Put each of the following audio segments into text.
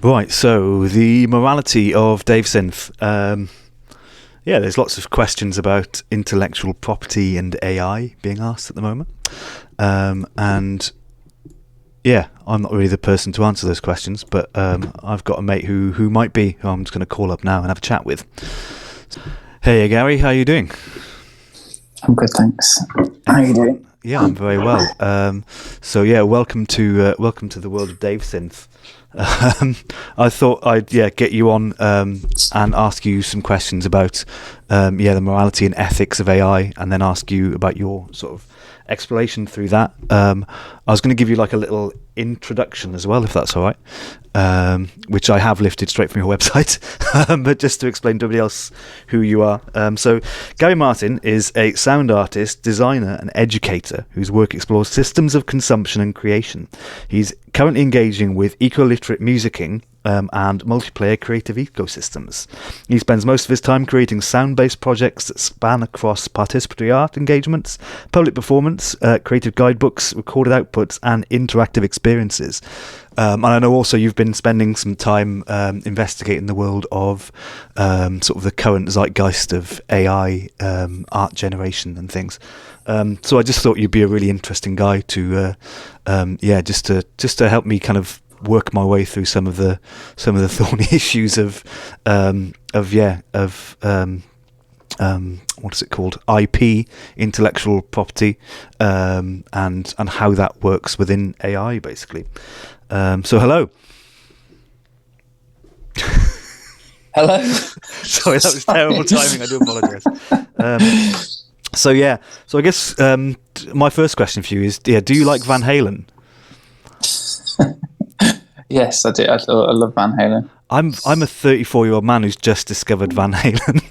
Right, so the morality of DAVESYNTH. There's lots of questions about intellectual property and AI being asked at the moment. I'm not really the person to answer those questions, but I've got a mate who might be, who I'm just going to call up now and have a chat with. Hey, Gary, how are you doing? I'm good, thanks. How are you doing? Yeah, I'm very well. Welcome to the world of DAVESYNTH. I thought I'd get you on and ask you some questions about the morality and ethics of AI, and then ask you about your sort of exploration through that. I was going to give you like a little introduction as well, if that's all right, which I have lifted straight from your website, but just to explain to everybody else who you are. So Gary Martin is a sound artist, designer and educator whose work explores systems of consumption and creation. He's currently engaging with eco-literate musicking and multiplayer creative ecosystems. He spends most of his time creating sound-based projects that span across participatory art engagements, public performance, creative guidebooks, recorded outputs, and interactive experiences. And I know also you've been spending some time investigating the world of sort of the current zeitgeist of AI, art generation and things. So I just thought you'd be a really interesting guy to, just to help me kind of work my way through some of the thorny issues of what is it called? IP, intellectual property, and how that works within AI, basically. So hello. Hello. Sorry, that was terrible timing. I do apologise. So I guess my first question for you is, do you like Van Halen? Yes, I do. I love Van Halen. I'm a 34-year-old man who's just discovered Van Halen.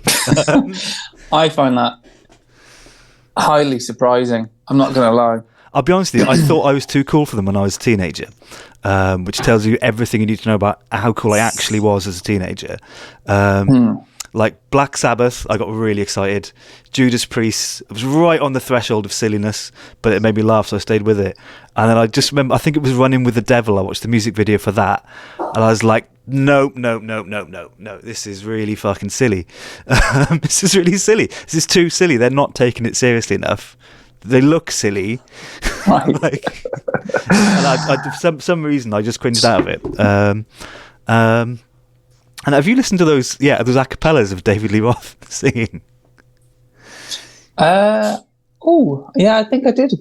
I find that highly surprising. I'm not going to lie. I'll be honest with you, I thought I was too cool for them when I was a teenager, which tells you everything you need to know about how cool I actually was as a teenager. Like Black Sabbath, I got really excited. Judas Priest, I was right on the threshold of silliness, but it made me laugh, so I stayed with it. And then I just remember, I think it was Running with the Devil. I watched the music video for that, and I was like, no, this is really fucking silly. This is really silly. This is too silly. They're not taking it seriously enough. They look silly. Right. And for some reason, I just cringed out of it. And have you listened to those acapellas of David Lee Roth singing? Yeah, I think I did.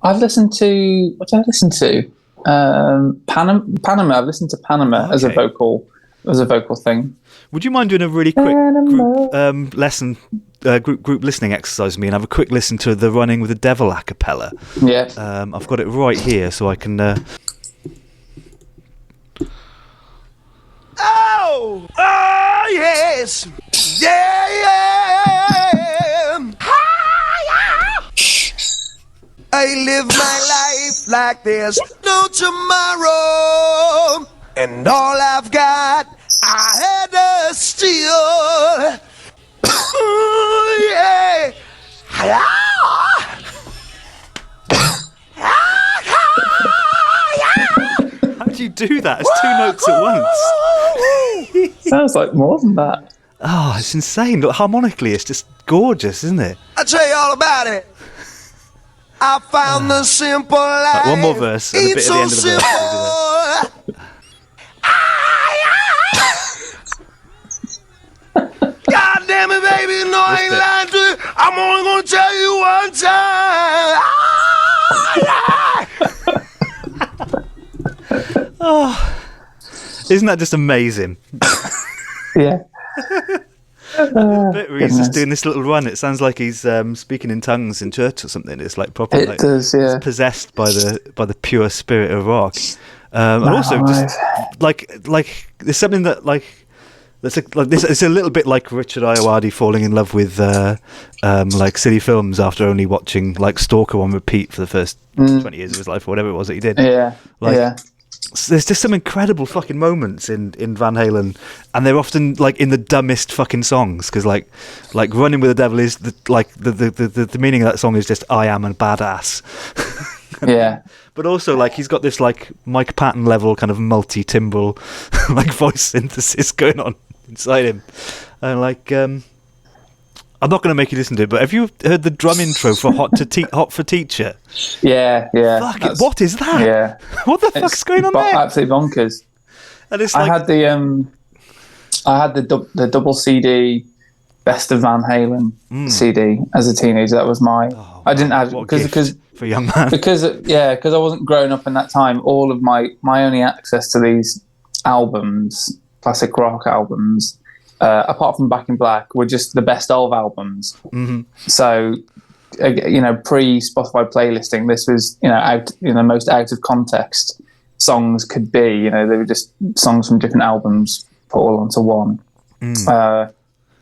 I've listened to, what did I listen to? Panama. I've listened to Panama as a vocal thing. Would you mind doing a really quick group listening exercise with me and have a quick listen to the Running with the Devil acapella? Yeah. I've got it right here, so I can. Oh yes, I live my life like there's no tomorrow, and all I've got I had to steal. Yeah. How do you do that? It's two notes at once. Sounds like more than that. Oh, it's insane. Look, harmonically, it's just gorgeous, isn't it? I'll tell you all about it. I found the simple life. Right, one more verse and a bit at the end of the verse. God damn it, baby, no, I ain't lying to you. I'm only gonna tell you one time. Oh, isn't that just amazing? Yeah. The bit where he's just doing this little run, it sounds like he's speaking in tongues in church or something. It's like proper. It does, yeah. It's possessed by the pure spirit of rock, and also just like there's something that like this. It's a little bit like Richard Ayoade falling in love with like silly films after only watching like Stalker on repeat for the first 20 years of his life or whatever it was that he did. Yeah. Yeah. There's just some incredible fucking moments in Van Halen, and they're often like in the dumbest fucking songs, because like Running with the Devil is the meaning of that song is just I am a badass. Yeah. But also, like, he's got this like Mike Patton level kind of multi-timbral like voice synthesis going on inside him, and like I'm not going to make you listen to it, but have you heard the drum intro for Hot for Teacher? Yeah. Fuck it, what is that? Yeah. What the fuck's going on there? Absolutely bonkers. And it's I like, had the double CD Best of Van Halen CD as a teenager. That was my. I didn't have because for a young man. because I wasn't growing up in that time. All of my only access to these albums, classic rock albums, apart from Back in Black, were just the best of albums. Mm-hmm. So, pre Spotify playlisting, this was out most out of context songs could be. They were just songs from different albums put all onto one.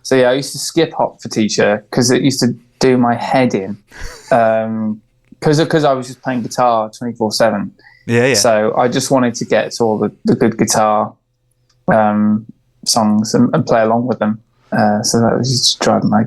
So yeah, I used to skip Hot for Teacher because it used to do my head in. Because I was just playing guitar 24/7. Yeah. So I just wanted to get to all the good guitar songs and play along with them. So that was just driving my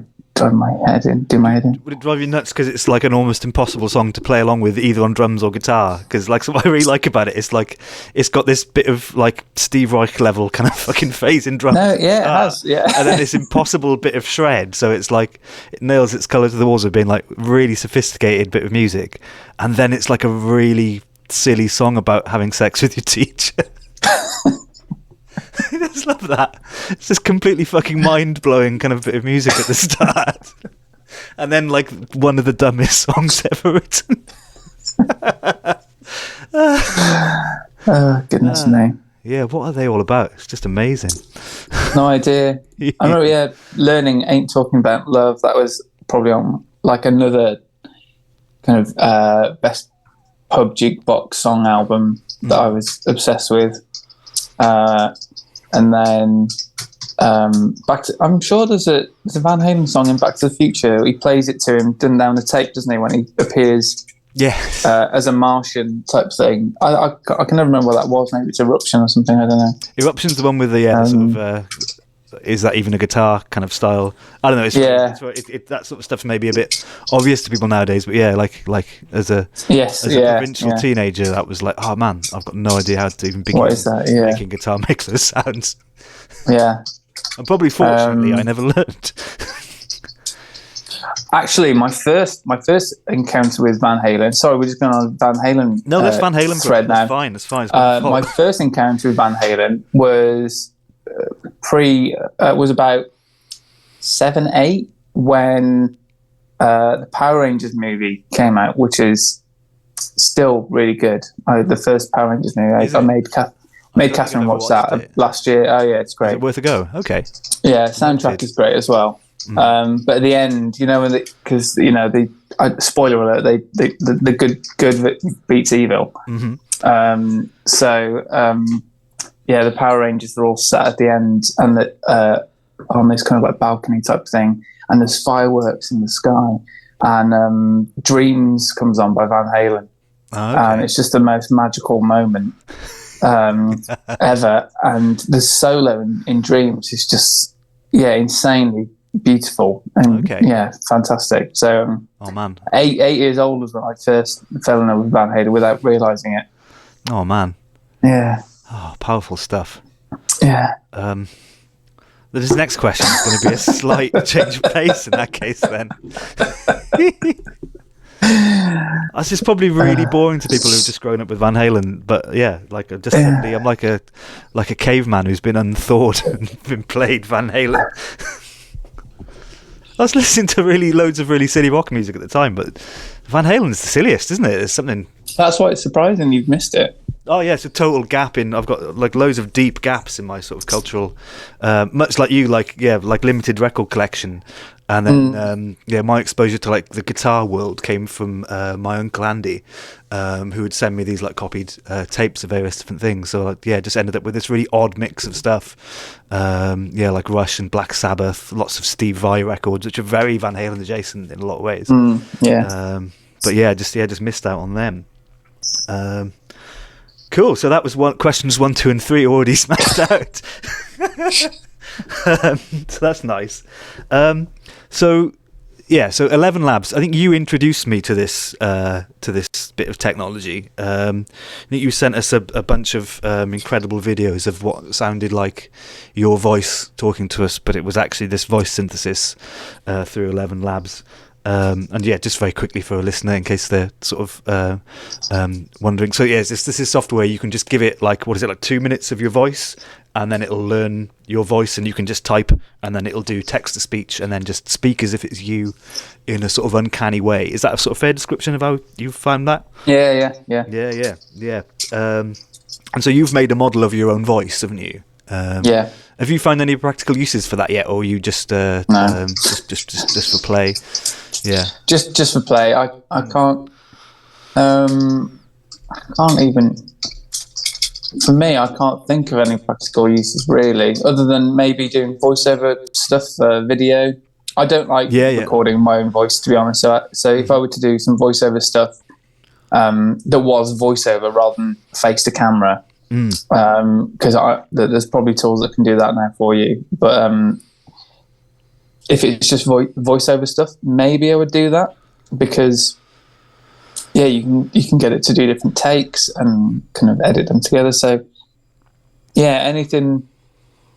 head in, do my head in. Would it drive you nuts because it's like an almost impossible song to play along with either on drums or guitar? Because like, what I really like about it, it's like it's got this bit of like Steve Reich level kind of fucking phase in drums. No, yeah, it has, yeah. And then this impossible bit of shred, so it's like it nails its colour to the walls of being like really sophisticated bit of music, and then it's like a really silly song about having sex with your teacher. I just love that. It's just completely fucking mind-blowing kind of bit of music at the start. And then, like, one of the dumbest songs ever written. Goodness me. Yeah, what are they all about? It's just amazing. No idea. I remember, learning Ain't Talking About Love. That was probably on, like, another kind of best pub jukebox song album that I was obsessed with. And then I'm sure there's a Van Halen song in Back to the Future. He plays it to him, done down the tape, doesn't he, when he appears as a Martian type thing. I can never remember what that was. Maybe it's Eruption or something, I don't know. Eruption's the one with the sort of... is that even a guitar kind of style? I don't know. That sort of stuff's maybe a bit obvious to people nowadays, but yeah, like as a provincial teenager, that was like, oh man, I've got no idea how to even begin making guitar make those sounds. Yeah, and probably fortunately, I never learned. Actually, my first encounter with Van Halen. Sorry, we're just going on Van Halen. No, that's Van Halen thread now. That's fine. My first encounter with Van Halen was was about 7, 8 when the Power Rangers movie came out, which is still really good. The first Power Rangers movie. I made Catherine watch that last year. Oh yeah, it's great. Is it worth a go? Okay. Yeah, soundtrack is great as well. But at the end, because spoiler alert, the good beats evil. Mm-hmm. The Power Rangers are all sat at the end and on this kind of like balcony type thing, and there's fireworks in the sky, and Dreams comes on by Van Halen, and it's just the most magical moment ever. And the solo in Dreams is just insanely beautiful and fantastic. So oh man, 8 years old was when I first fell in love with Van Halen without realizing it. Oh man, yeah. Oh, powerful stuff. Yeah. This next question is going to be a slight change of pace in that case then. That's just probably really boring to people who've just grown up with Van Halen, but yeah, like suddenly I'm like a caveman who's been unthawed and been played Van Halen. I was listening to loads of really silly rock music at the time, but Van Halen's the silliest, isn't it? There's something. That's why it's surprising you've missed it. Oh yeah, it's a total gap in. I've got like loads of deep gaps in my sort of cultural, much like you, like limited record collection, and then my exposure to like the guitar world came from my uncle Andy, who would send me these like copied tapes of various different things. So just ended up with this really odd mix of stuff, like Rush and Black Sabbath, lots of Steve Vai records, which are very Van Halen adjacent in a lot of ways. Just missed out on them. Cool. So that was questions 1, 2, and 3 already smashed out. So that's nice. yeah, so 11 Labs. I think you introduced me to this bit of technology. I think you sent us a bunch of incredible videos of what sounded like your voice talking to us, but it was actually this voice synthesis through 11 Labs. And yeah, just very quickly for a listener, in case they're sort of wondering. So yeah, this is software. You can just give it like 2 minutes of your voice, and then it'll learn your voice, and you can just type, and then it'll do text to speech, and then just speak as if it's you in a sort of uncanny way. Is that a sort of fair description of how you found that? Yeah. And so you've made a model of your own voice, haven't you? Yeah. Have you found any practical uses for that yet, or you just No. just for play? Yeah. Just for play. I can't even. For me, I can't think of any practical uses really, other than maybe doing voiceover stuff for video. I don't like recording my own voice, to be honest. So if I were to do some voiceover stuff that was voiceover rather than face to camera, because there's probably tools that can do that now for you. But if it's just voiceover stuff, maybe I would do that, because you can get it to do different takes and kind of edit them together. So yeah, anything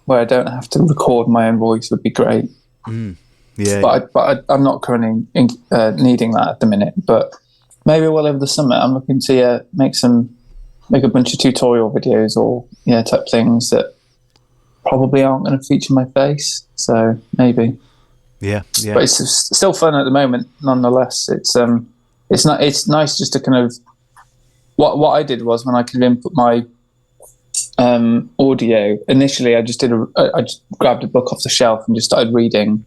where I don't have to record my own voice would be great. But I'm not currently needing that at the minute. But maybe well over the summer, I'm looking to make a bunch of tutorial videos or type things that probably aren't going to feature my face. So maybe. Yeah. But it's still fun at the moment, nonetheless. It's nice just to kind of what I did was, when I could input my audio initially, I just grabbed a book off the shelf and just started reading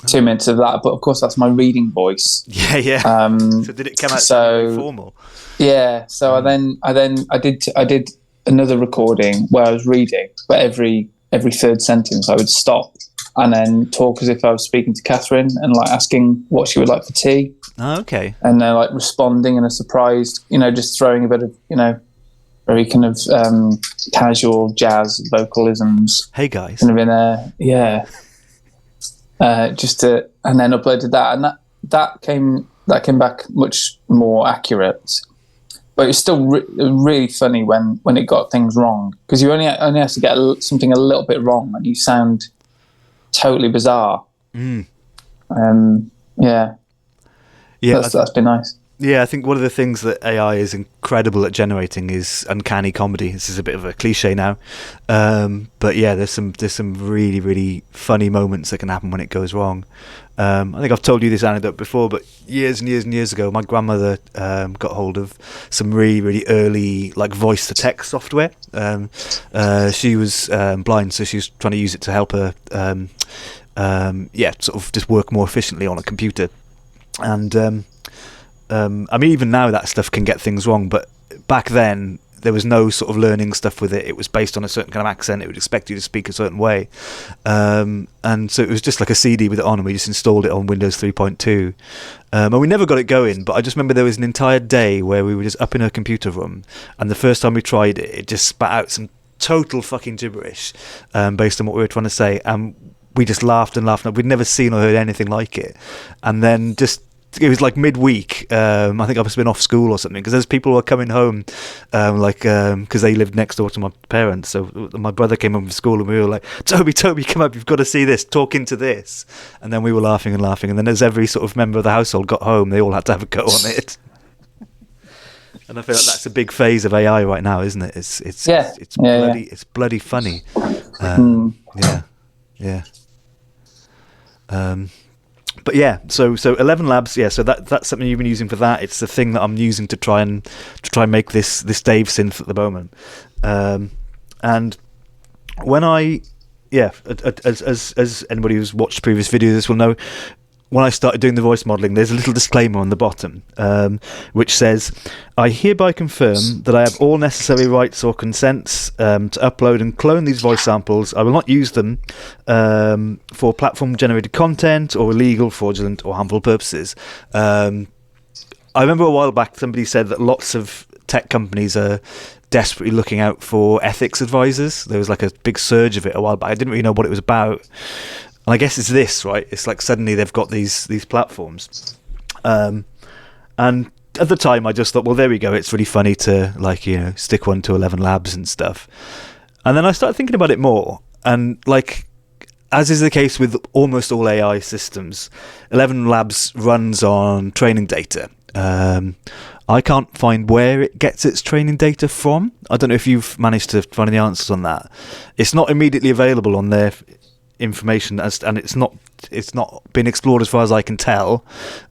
2 minutes of that. But of course, that's my reading voice. Yeah. So did it come out so formal? Yeah. So I did another recording where I was reading, but every third sentence I would stop and then talk as if I was speaking to Catherine and like asking what she would like for tea. Oh, okay. And they're like responding in a surprised, just throwing a bit of, very kind of casual jazz vocalisms. Hey guys. Kind of in there, yeah. And then uploaded that, and that came back much more accurate. But it's still really funny when it got things wrong, because you only have to get something a little bit wrong and you sound totally bizarre. That's been nice. Yeah, I think one of the things that AI is incredible at generating is uncanny comedy. This is a bit of a cliche now, but yeah, there's some really, really funny moments that can happen when it goes wrong. I think I've told you this anecdote before, but years and years and years ago, my grandmother got hold of some really, really early like voice to text software. She was blind, so she was trying to use it to help her, sort of just work more efficiently on a computer. And I mean, even now that stuff can get things wrong, but back then there was no sort of learning stuff with it. It was based on a certain kind of accent. It would expect you to speak a certain way. And so it was just like a CD with it on, and we just installed it on Windows 3.2. And we never got it going, but I just remember there was an entire day where we were just up in her computer room, and the first time we tried it, it just spat out some total fucking gibberish based on what we were trying to say. And we just laughed and laughed. We'd never seen or heard anything like it. And then it was like midweek. I think I must have been off school or something, because there's people who were coming home, because they lived next door to my parents. So my brother came home from school, and we were like, Toby, come up, you've got to see this, talk into this. And then we were laughing and laughing. And then as every sort of member of the household got home, they all had to have a go on it. And I feel like that's a big phase of AI right now, isn't it? It's bloody funny. But yeah, so 11 Labs, yeah. So that's something you've been using for that. It's the thing that I'm using to try and make this DAVESYNTH at the moment. And when as anybody who's watched previous videos this will know, when I started doing the voice modelling, there's a little disclaimer on the bottom, which says, I hereby confirm that I have all necessary rights or consents to upload and clone these voice samples. I will not use them for platform-generated content or illegal, fraudulent, or harmful purposes. I remember a while back somebody said that lots of tech companies are desperately looking out for ethics advisors. There was like a big surge of it a while back. I didn't really know what it was about. And I guess it's this, right? It's like suddenly they've got these platforms. And at the time, I just thought, well, there we go. It's really funny to, like, you know, stick one to 11 Labs and stuff. And then I started thinking about it more. And, like, as is the case with almost all AI systems, 11 Labs runs on training data. I can't find where it gets its training data from. I don't know if you've managed to find any answers on that. It's not immediately available on their information, and it's not been explored as far as I can tell.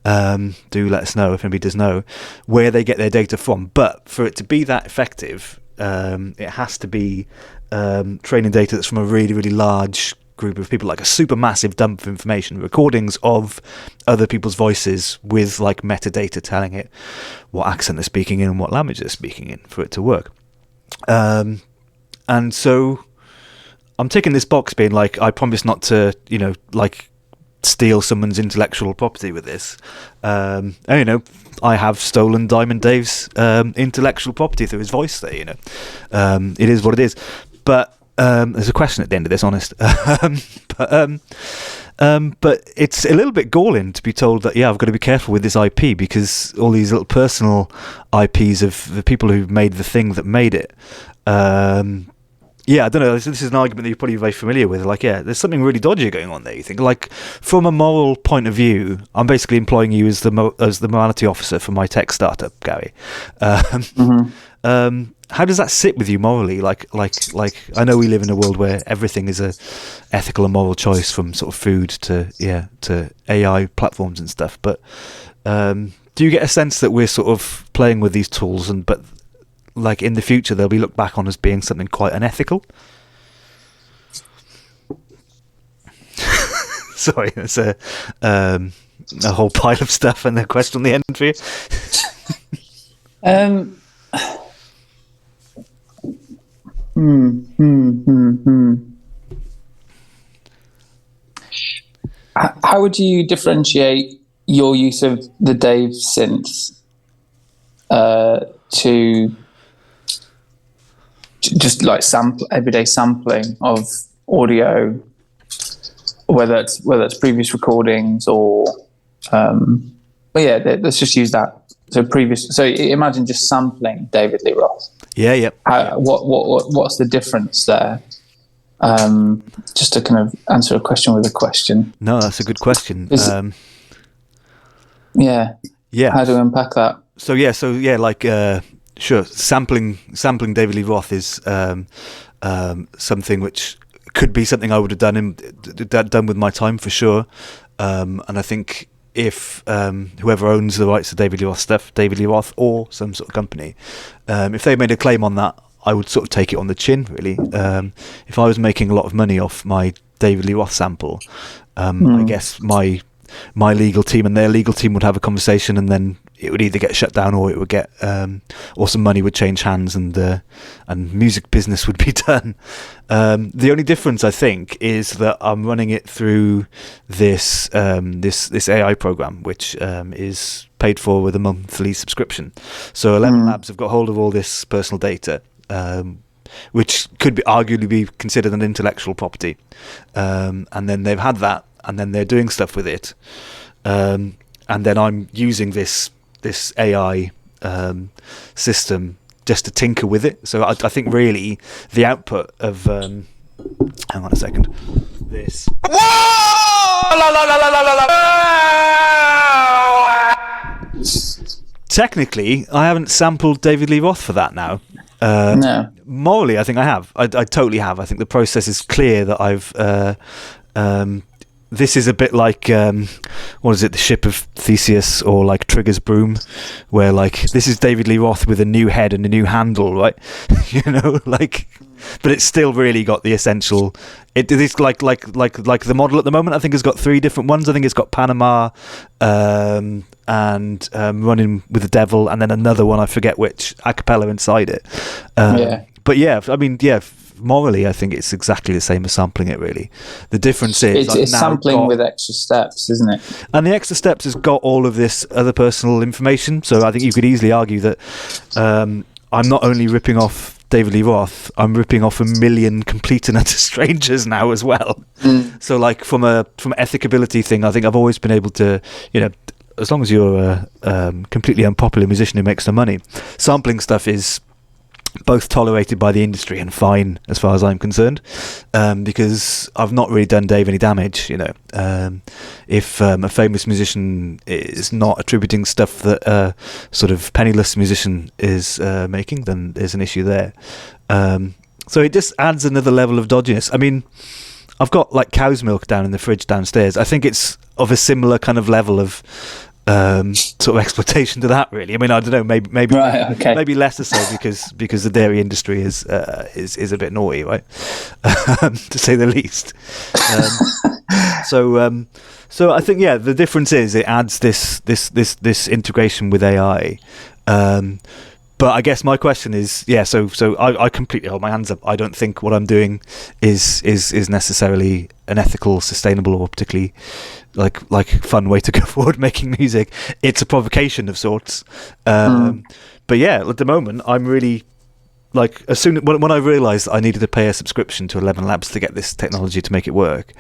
Do let us know if anybody does know where they get their data from. But for it to be that effective, it has to be training data that's from a really, really large group of people, like a super massive dump of information, recordings of other people's voices with like metadata telling it what accent they're speaking in and what language they're speaking in for it to work. And so I'm ticking this box being like, I promise not to, you know, like steal someone's intellectual property with this. And, you know, I have stolen Diamond Dave's intellectual property through his voice there, you know. It is what it is. But there's a question at the end of this, honest. But it's a little bit galling to be told that, yeah, I've got to be careful with this IP because all these little personal IPs of the people who made the thing that made it. Yeah, I don't know. This is an argument that you're probably very familiar with. Like, yeah, there's something really dodgy going on there. You think, like, from a moral point of view, I'm basically employing you as the morality officer for my tech startup, Gary. How does that sit with you morally? Like, I know we live in a world where everything is a ethical and moral choice, from sort of food to AI platforms and stuff. But do you get a sense that we're sort of playing with these tools, but like in the future they'll be looked back on as being something quite unethical? Sorry, that's a whole pile of stuff and a question on the end for you. How would you differentiate your use of the DAVESYNTH to just like everyday sampling of audio, whether it's previous recordings or but yeah, let's just use that. So imagine just sampling David Lee Roth. Yeah. What's the difference there? Just to kind of answer a question with a question. No, that's a good question. Yeah. How do we unpack that? So like sure, sampling David Lee Roth is something which could be something I would have done with my time for sure. And I think if whoever owns the rights to David Lee Roth stuff, David Lee Roth or some sort of company, if they made a claim on that, I would sort of take it on the chin, really. If I was making a lot of money off my David Lee Roth sample, I guess my legal team and their legal team would have a conversation, and then it would either get shut down or it would get, or some money would change hands, and music business would be done. The only difference, I think, is that I'm running it through this AI program, which is paid for with a monthly subscription. So 11 Labs have got hold of all this personal data, which could be arguably be considered an intellectual property, and then they've had that, and then they're doing stuff with it, and then I'm using this AI system just to tinker with it. So I think really the output of hang on a second, this. Technically, I haven't sampled David Lee Roth for that now. No. Morally, I think I have. I totally have. I think the process is clear that I've. This is a bit like what is it, the Ship of Theseus, or like Trigger's Broom, where like this is David Lee Roth with a new head and a new handle, right? You know, like, but it's still really got the essential. It is like the model at the moment, I think, has got 3 different ones. I think it's got Panama, and Running with the Devil, and then another one, I forget which, a cappella inside it. But yeah, I mean, yeah, morally, I think it's exactly the same as sampling it, really. The difference is it's sampling with extra steps, isn't it? And the extra steps has got all of this other personal information. So I think you could easily argue that I'm not only ripping off David Lee Roth, I'm ripping off 1 million complete and utter strangers now as well. So like from ethicability thing, I think I've always been able to, as long as you're a completely unpopular musician who makes no money, sampling stuff is both tolerated by the industry and fine as far as I'm concerned, because I've not really done Dave any damage. If a famous musician is not attributing stuff that a sort of penniless musician is making, then there's an issue there. So it just adds another level of dodginess. I mean, I've got like cow's milk down in the fridge downstairs. I think it's of a similar kind of level of sort of exploitation to that, really. I mean, I don't know, maybe Right, okay. maybe lesser so because the dairy industry is a bit naughty, right? To say the least. So I think the difference is it adds this integration with AI. But I guess my question is, so I completely hold my hands up. I don't think what I'm doing is necessarily an ethical, sustainable, or particularly like fun way to go forward making music. It's a provocation of sorts. But at the moment, I'm really like, as soon when I realised I needed to pay a subscription to 11 Labs to get this technology to make it work,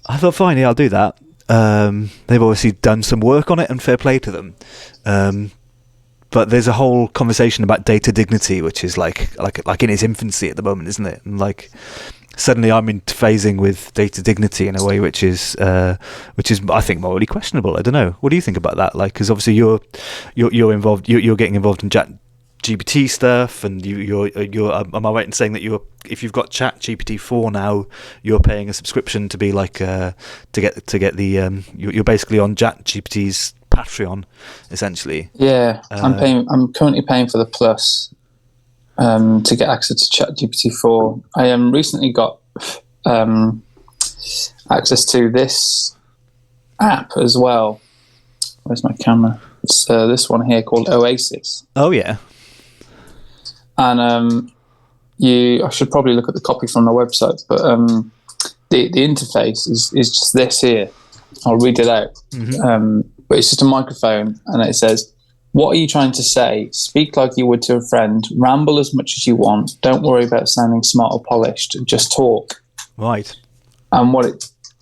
I thought, fine, I'll do that. They've obviously done some work on it, and fair play to them. But there's a whole conversation about data dignity, which is like in its infancy at the moment, isn't it? And like suddenly I'm interfacing with data dignity in a way which is I think morally questionable. I don't know. What do you think about that? Like, because obviously you're involved. You're getting involved in GPT stuff, and you're. Am I right in saying that if you've got Chat GPT 4 now, you're paying a subscription to be like to get the you're basically on Chat GPT's Patreon, essentially. I'm currently paying for the Plus to get access to ChatGPT 4. I recently got access to this app as well. Where's my camera? It's this one here called Oasis. Oh yeah. And I should probably look at the copy from the website, but the interface is just this here. I'll read it out. But it's just a microphone, and it says, "What are you trying to say? Speak like you would to a friend. Ramble as much as you want. Don't worry about sounding smart or polished. Just talk." Right. And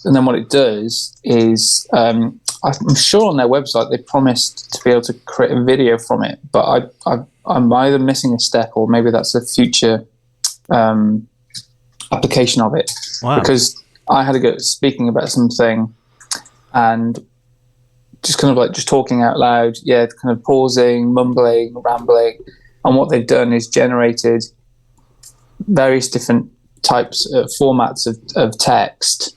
then what it does is, I'm sure on their website they promised to be able to create a video from it, but I'm either missing a step, or maybe that's a future application of it. Wow. Because I had a go at speaking about something, and just kind of like just talking out loud, kind of pausing, mumbling, rambling. And what they've done is generated various different types of formats of text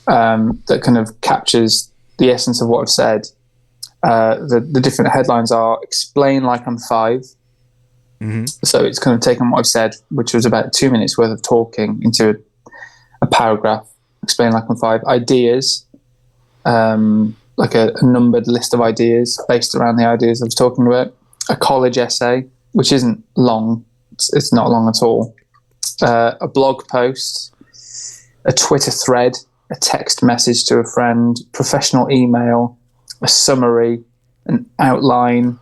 that kind of captures the essence of what I've said. The different headlines are "Explain like I'm 5." So it's kind of taken what I've said, which was about 2 minutes worth of talking, into a paragraph. "Explain like I'm 5." Ideas. Like a numbered list of ideas based around the ideas I was talking about. A college essay, which isn't long. It's not long at all. A blog post, a Twitter thread, a text message to a friend, professional email, a summary, an outline,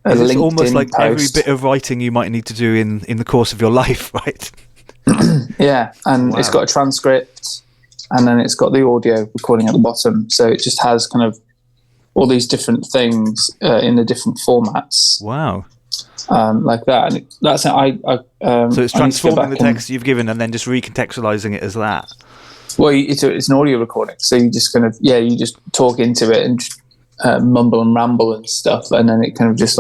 a LinkedIn almost like post. every bit of writing you might need to do in the course of your life, right? Yeah, and It's got a transcript, and then it's got the audio recording at the bottom. So it just has kind of all these different things in the different formats. Wow. Like that. And that's so it's transforming the text you've given and then just recontextualizing it as that. Well, it's an audio recording. So you just kind of, you just talk into it and mumble and ramble and stuff. And then it kind of just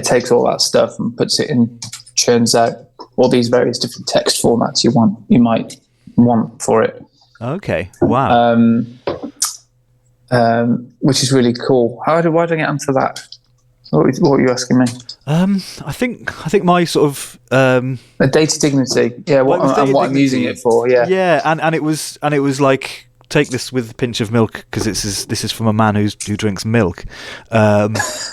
takes all that stuff and puts it in, churns out all these various different text formats you might want for it. Okay. Wow. Which is really cool. Why do I get onto that? What are you asking me? I think my sort of the data dignity. Yeah, what I'm using it for. Yeah. Yeah, and it was like, take this with a pinch of milk, because this is from a man who drinks milk,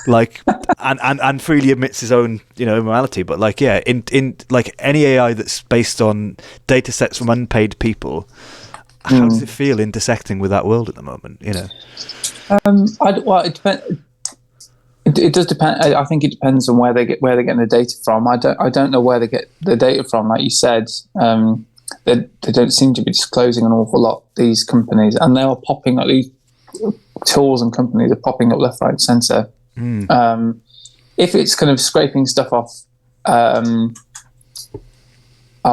like and freely admits his own immorality. But like, in like any AI that's based on data sets from unpaid people, how does it feel intersecting with that world at the moment? It It does depend. I think it depends on where they're getting the data from. I don't know where they get the data from. Like you said, they don't seem to be disclosing an awful lot, these companies, and they are popping up. These tools and companies are popping up left, right, centre. If it's kind of scraping stuff off, I'll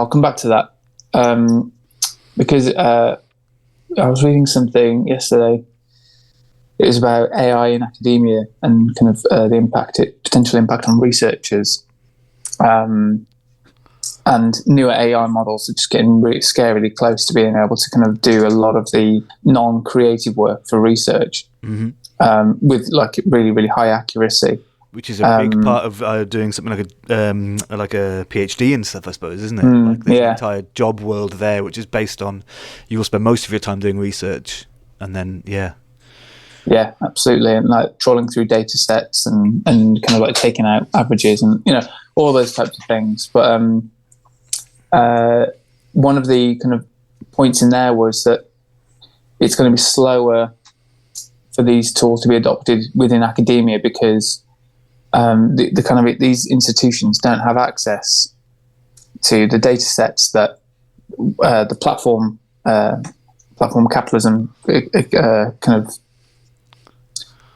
come back to that, because I was reading something yesterday. It was about AI in academia and kind of the potential impact on researchers. And newer AI models are just getting really scarily close to being able to kind of do a lot of the non-creative work for research, with like really, really high accuracy. Which is a big part of doing something like a PhD and stuff, I suppose, isn't it? Like there's an entire job world there, which is based on you will spend most of your time doing research, and then Yeah, absolutely, and like trawling through data sets and kind of like taking out averages and all those types of things. But one of the kind of points in there was that it's going to be slower for these tools to be adopted within academia because the kind of these institutions don't have access to the data sets that the platform capitalism kind of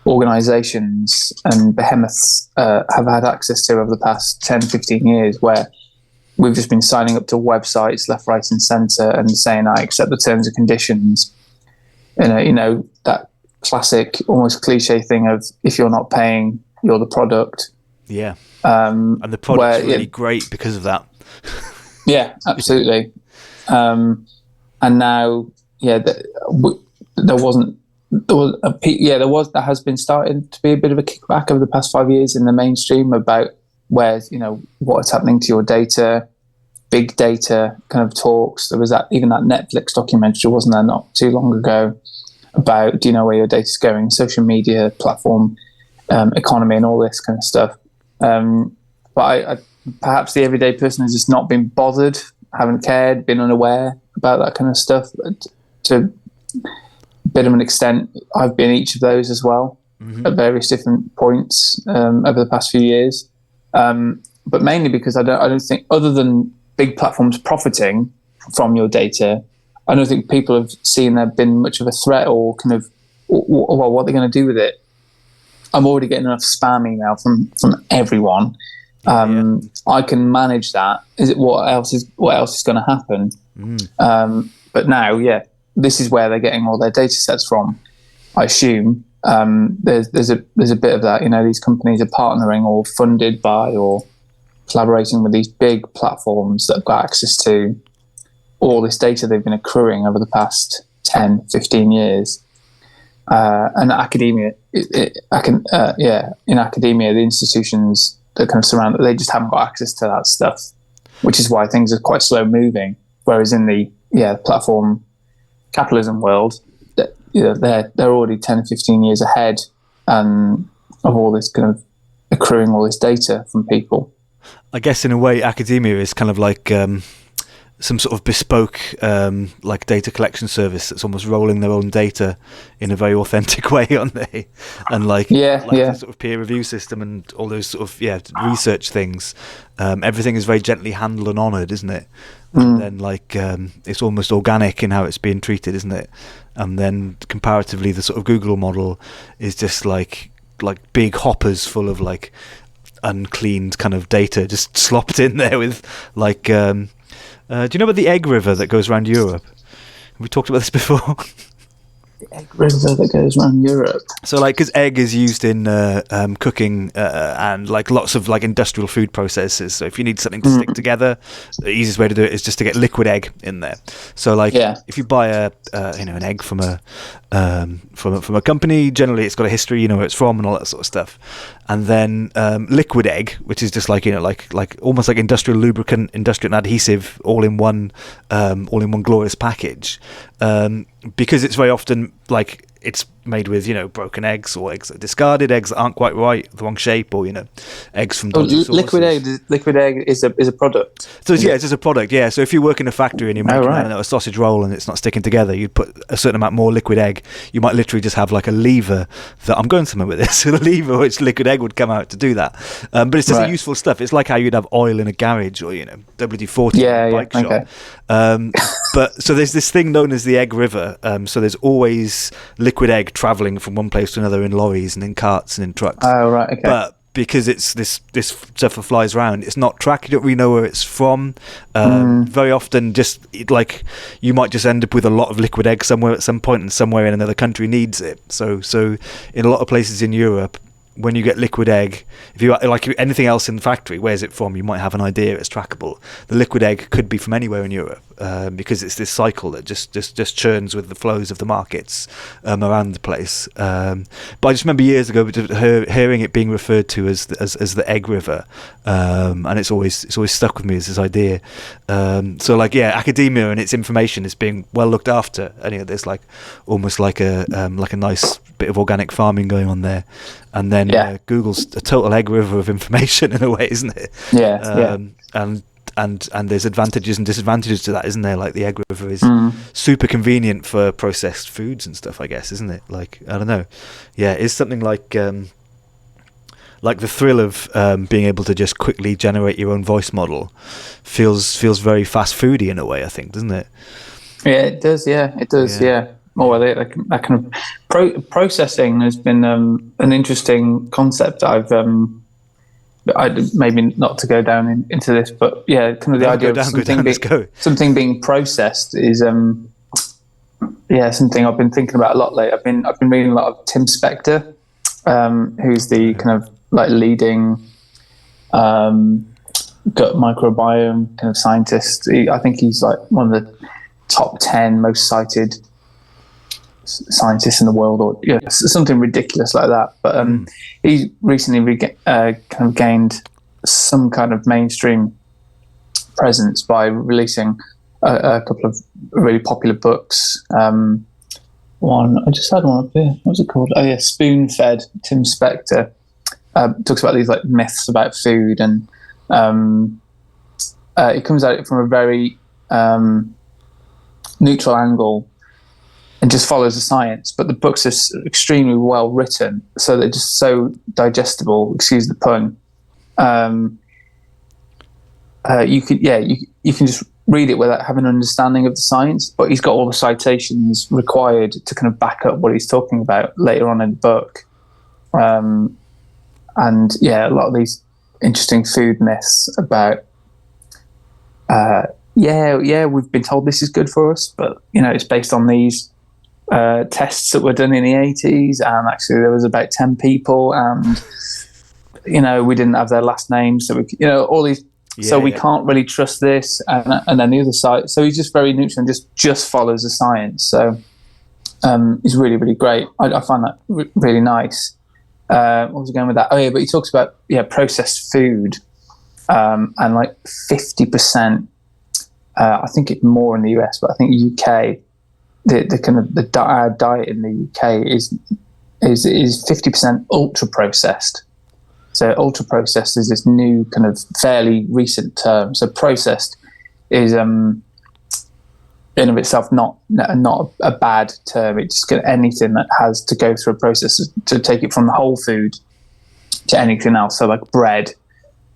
organizations and behemoths have had access to over the past 10, 15 years, where we've just been signing up to websites left, right, and center and saying, I accept the terms and conditions. That classic, almost cliche thing of if you're not paying, you're the product. Yeah. And the product's really great because of that. Yeah, absolutely. And now, there has been starting to be a bit of a kickback over the past 5 years in the mainstream about what's happening to your data, big data kind of talks. There was that Netflix documentary, wasn't there, not too long ago, about do you know where your data's going, social media, platform, economy, and all this kind of stuff. But perhaps the everyday person has just not been bothered, haven't cared, been unaware about that kind of stuff. To a bit of an extent, I've been each of those as well, at various different points over the past few years. But mainly because I don't think, other than big platforms profiting from your data, I don't think people have seen there been much of a threat or kind of, well, what they're going to do with it. I'm already getting enough spam email from everyone. I can manage that. Is it what else is going to happen? But now, this is where they're getting all their data sets from. I assume there's a bit of that. These companies are partnering or funded by or collaborating with these big platforms that have got access to all this data they've been accruing over the past 10, 15 years. And academia, in academia, the institutions that kind of surround it, they just haven't got access to that stuff, which is why things are quite slow moving. Whereas in the platform capitalism world, they're already 10 or 15 years ahead of all this kind of accruing all this data from people. I guess in a way, academia is kind of like some sort of bespoke like data collection service that's almost rolling their own data in a very authentic way, aren't they? And the sort of peer review system and all those sort of research things. Everything is very gently handled and honoured, isn't it? And then it's almost organic in how it's being treated, isn't it? And then comparatively, the sort of Google model is just like big hoppers full of like uncleaned kind of data just slopped in there with like. Do you know about the egg river that goes around Europe? Have we talked about this before? The egg river that goes around Europe. So, because egg is used in cooking and lots of industrial food processes. So, if you need something to stick together, the easiest way to do it is just to get liquid egg in there. So, if you buy an egg from a company, generally it's got a history, you know where it's from and all that sort of stuff. And then liquid egg, which is just like almost like industrial lubricant, industrial adhesive, all in one glorious package. Because it's very often it's made with, broken eggs, or eggs that are discarded, eggs that aren't quite right, the wrong shape, or eggs from dodgy sources. Liquid egg is a product. So it's just a product. Yeah. So if you work in a factory and you're making a sausage roll and it's not sticking together, you'd put a certain amount more liquid egg. You might literally just have like a lever that I'm going somewhere with this. A lever which liquid egg would come out to do that. But it's just useful stuff. It's like how you'd have oil in a garage, or WD-40 in a bike shop. But so there's this thing known as the egg river. So there's always liquid egg traveling from one place to another in lorries and in carts and in trucks. Oh, right, okay. But because it's this stuff that flies around, it's not tracked. You don't really know where it's from. Very often, just like you might just end up with a lot of liquid egg somewhere at some point, and somewhere in another country needs it. So in a lot of places in Europe, when you get liquid egg, if you like anything else in the factory, where's it from? You might have an idea it's trackable. The liquid egg could be from anywhere in Europe, because it's this cycle that just churns with the flows of the markets around the place. But I just remember years ago hearing it being referred to as the egg river, and it's always stuck with me as this idea. So academia and its information is being well looked after. And there's almost like a nice bit of organic farming going on there. And then Google's a total egg river of information in a way, isn't it? And there's advantages and disadvantages to that, isn't there? Like the egg river is super convenient for processed foods and stuff, I guess, isn't it? Like, I don't know. Yeah, it's something like the thrill of being able to just quickly generate your own voice model feels very fast foody in a way, I think, doesn't it? Yeah, it does. Yeah, it does. Yeah. More that kind of processing has been an interesting concept. I've maybe not to go down into this, but kind of the idea of something being processed is something I've been thinking about a lot lately. I've been reading a lot of Tim Spector, who's the kind of leading gut microbiome kind of scientist. I think he's one of the top 10 most cited scientists in the world, or something ridiculous like that. But he recently kind of gained some kind of mainstream presence by releasing a couple of really popular books. One, I just had one up here. What was it called? Oh yeah, Spoon Fed. Tim Spector talks about these myths about food, and it comes at it from a very neutral angle and just follows the science. But the books are extremely well written, so they're just so digestible. Excuse the pun. You can just read it without having an understanding of the science, but he's got all the citations required to kind of back up what he's talking about later on in the book. And a lot of these interesting food myths about we've been told this is good for us, but it's based on these tests that were done in the 80s, and actually there was about 10 people, and we didn't have their last names, so we all these we can't really trust this, and then the other side. So he's just very neutral and just follows the science. So he's really, really great. I find that really nice. What was I going with that? Oh yeah, but he talks about processed food, and 50%. I think it's more in the US, but I think UK, the kind of our diet in the UK is 50% ultra processed. So ultra processed is this new kind of fairly recent term. So processed is in of itself not a bad term. It's just anything that has to go through a process to take it from the whole food to anything else. So like bread.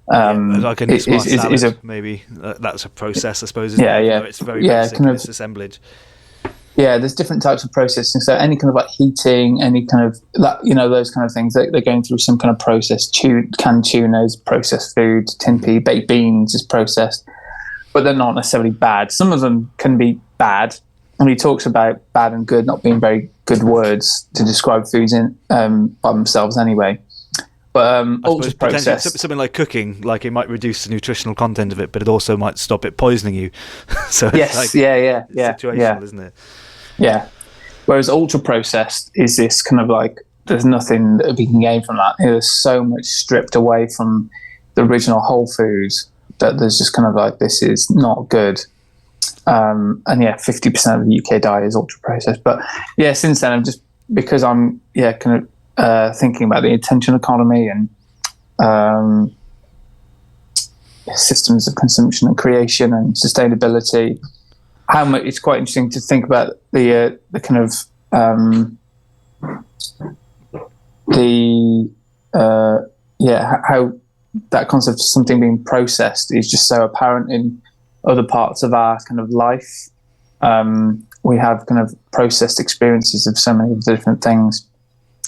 Like a nice salad, maybe that's a process, I suppose. It's very basic kind of assemblage. Yeah, there's different types of processing. So any kind of heating, any kind of those kind of things, they're going through some kind of process. Canned tuna is processed food. Tin pea, baked beans is processed, but they're not necessarily bad. Some of them can be bad, and he talks about bad and good not being very good words to describe foods by themselves anyway. But ultra processed, something like cooking, it might reduce the nutritional content of it, but it also might stop it poisoning you. So yes, it's situational, isn't it? Yeah. Whereas ultra processed is this kind of there's nothing that we can gain from that. There's so much stripped away from the original whole foods that there's just kind of this is not good. 50% of the UK diet is ultra processed. But since then I've just because I'm kind of thinking about the attention economy and systems of consumption and creation and sustainability. How much it's quite interesting to think about the kind of how that concept of something being processed is just so apparent in other parts of our kind of life. We have kind of processed experiences of so many different things.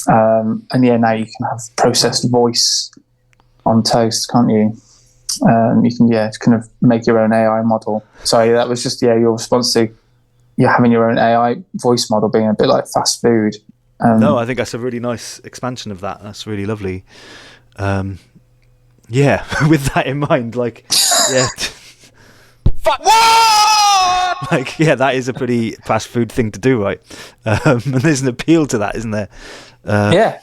And now you can have processed voice on toast, can't you? You can kind of make your own AI model. Sorry, that was just your response to you having your own AI voice model being a bit like fast food. No, I think that's a really nice expansion of that. That's really lovely. With that in mind, like, Fuck. What? like, that is a pretty fast food thing to do, right? And there's an appeal to that, isn't there? Yeah.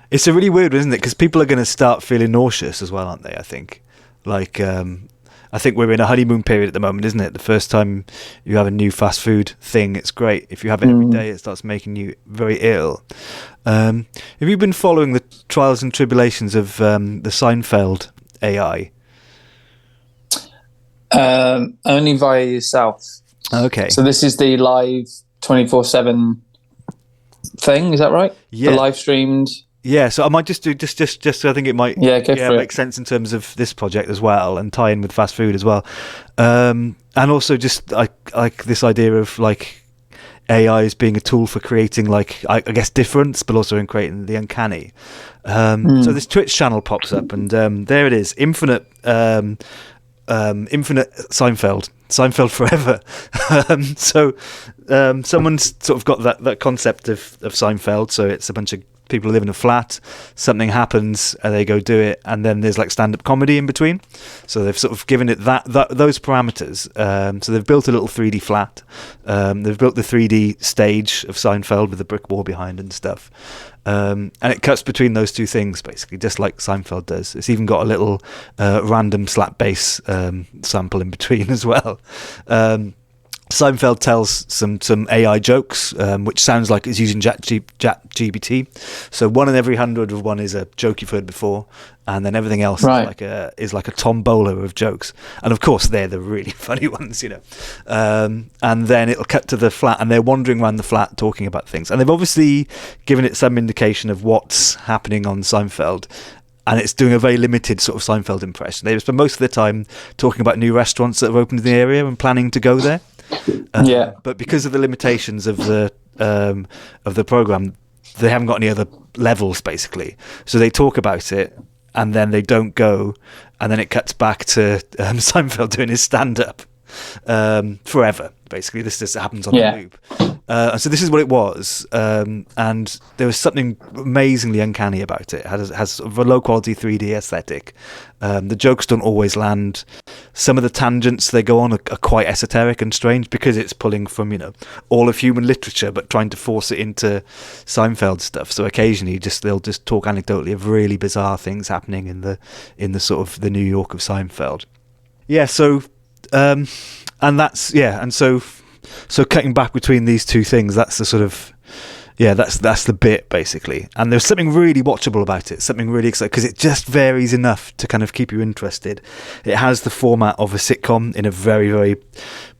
It's a really weird one, isn't it? Because people are going to start feeling nauseous as well, aren't they? I think. Like, I think we're in a honeymoon period at the moment, isn't it? The first time you have a new fast food thing, it's great. If you have it every day, it starts making you very ill. Have you been following the trials and tribulations of the Seinfeld AI? Only via yourself. Okay. So this is the live 24/7 thing, is that right? Yeah. The live streamed. Yeah, so I might just do just I think it might make sense in terms of this project as well, and tie in with fast food as well, and also just like this idea of like AI as being a tool for creating like I guess difference, but also in creating the uncanny. So this Twitch channel pops up, and there it is, infinite Seinfeld forever. Someone's sort of got that concept of Seinfeld. So it's a bunch of people live in a flat, something happens and they go do it, and then there's like stand-up comedy in between. So they've sort of given it those parameters. So they've built a little 3D flat. They've built the 3D stage of Seinfeld with a brick wall behind and stuff. And it cuts between those two things, basically, just like Seinfeld does. It's even got a little random slap bass sample in between as well. Seinfeld tells some AI jokes, which sounds like it's using ChatGPT. So 1 in every 100 of one is a joke you've heard before, and then everything else is like a tombola of jokes. And of course, they're the really funny ones, you know. And then it'll cut to the flat, and they're wandering around the flat talking about things. And they've obviously given it some indication of what's happening on Seinfeld. And it's doing a very limited sort of Seinfeld impression. They spend most of their time talking about new restaurants that have opened in the area and planning to go there. But because of the limitations of the program, they haven't got any other levels, basically. So they talk about it, and then they don't go, and then it cuts back to Seinfeld doing his stand-up forever. Basically, this just happens on a loop. So this is what it was, and there was something amazingly uncanny about it. It has sort of a low-quality 3D aesthetic. The jokes don't always land. Some of the tangents they go on are quite esoteric and strange because it's pulling from, you know, all of human literature, but trying to force it into Seinfeld stuff. So occasionally, they'll just talk anecdotally of really bizarre things happening in the sort of the New York of Seinfeld. Yeah. So. So cutting back between these two things, that's the sort of, that's the bit, basically. And there's something really watchable about it, something really exciting, because it just varies enough to kind of keep you interested. It has the format of a sitcom in a very, very